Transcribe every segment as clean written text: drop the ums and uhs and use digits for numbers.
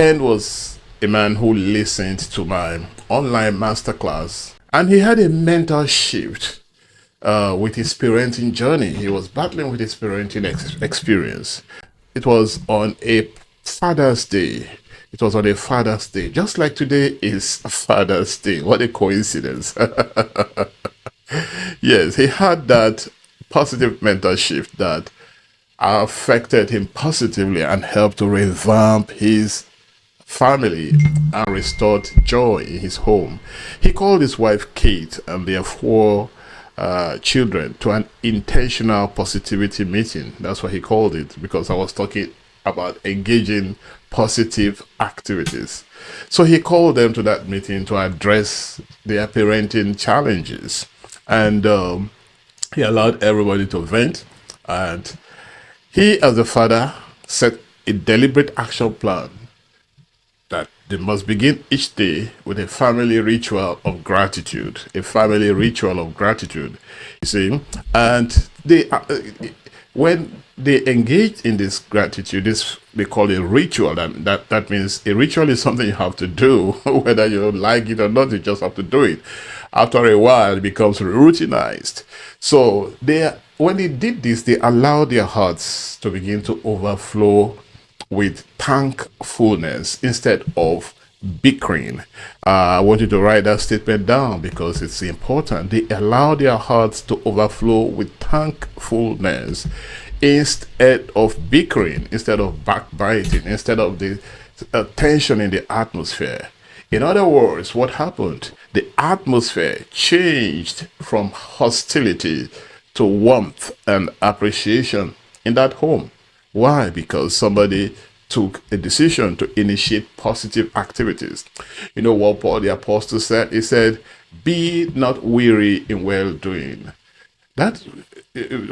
And was a man who listened to my online masterclass, and he had a mental shift with his parenting journey. He was battling with his parenting experience. It was on a Father's Day. It was on a Father's Day, just like today is Father's Day. What a coincidence. Yes, he had that positive mental shift that affected him positively and helped to revamp his family and restored joy in his home. He called his wife Kate and their four children to an intentional positivity meeting. That's what he called it, because I was talking about engaging positive activities. So he called them to that meeting to address their parenting challenges. And he allowed everybody to vent. And he, as the father, set a deliberate action plan that they must begin each day with a family ritual of gratitude, a family ritual of gratitude, you see. And when they engage in this gratitude, this they call a ritual, and that means a ritual is something you have to do, whether you like it or not, you just have to do it. After a while, it becomes routinized. So when they did this, they allowed their hearts to begin to overflow with thankfulness instead of bickering. I want you to write that statement down because it's important. They allow their hearts to overflow with thankfulness instead of bickering, instead of backbiting, instead of the tension in the atmosphere. In other words, what happened? The atmosphere changed from hostility to warmth and appreciation in that home. Why? Because somebody took a decision to initiate positive activities. You know what Paul the Apostle said? He said, be not weary in well doing. That,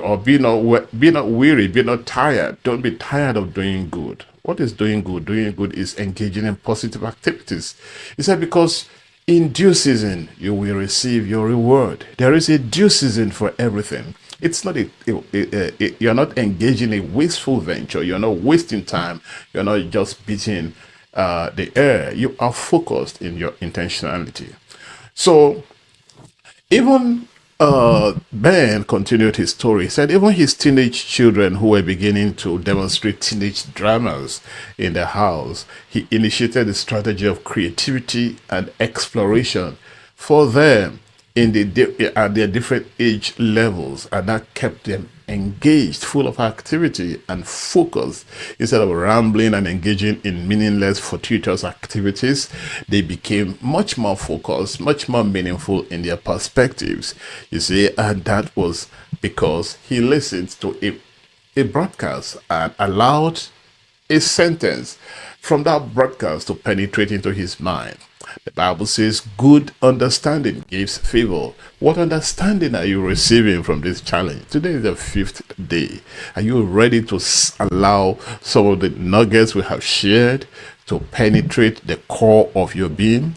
or be not weary, be not tired. Don't be tired of doing good. What is doing good? Doing good is engaging in positive activities. He said, because in due season you will receive your reward. There is a due season for everything. It's not you're not engaging in a wasteful venture. You're not wasting time. You're not just beating the air. You are focused in your intentionality. So even Ben continued his story. He said even his teenage children who were beginning to demonstrate teenage dramas in the house, he initiated a strategy of creativity and exploration for them at their different age levels, and that kept them engaged, full of activity and focus. Instead of rambling and engaging in meaningless, fortuitous activities, they became much more focused, much more meaningful in their perspectives. You see, and that was because he listened to a broadcast and allowed a sentence from that broadcast to penetrate into his mind. The Bible says good understanding gives favor. What understanding are you receiving from this challenge? Today is the fifth day. Are you ready to allow some of the nuggets we have shared to penetrate the core of your being?